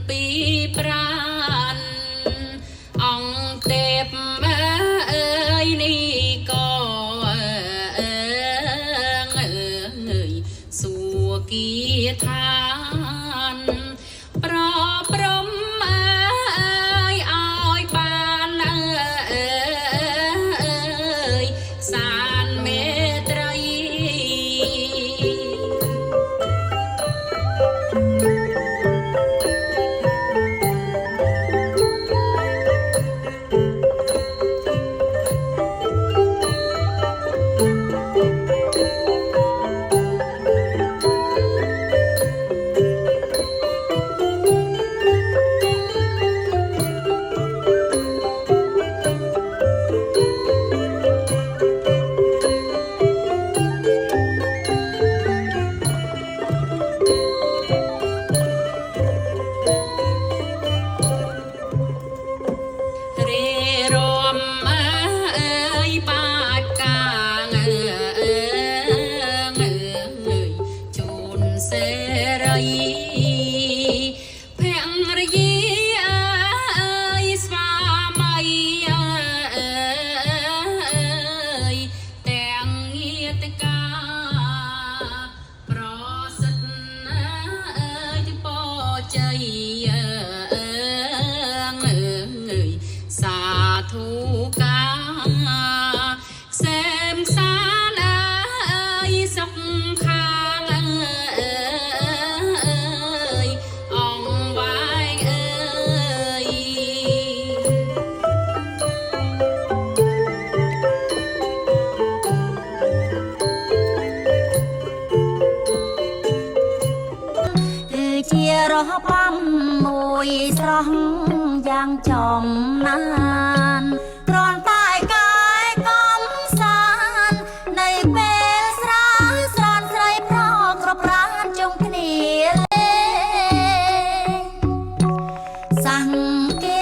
ពីប្រានអង្គទេពអើយនេះក៏សួគីឋានប្រព្រំអើយឲ្យបានសានមេត្រីជារហបំមួយស្រស់យ៉ាងចំណានគ្រាន់តែកាយកំសាន្តនៃពេលស្រាស្រន់ស្រីប្រក្រប្រានជុំគ្នាលេងសង្កេ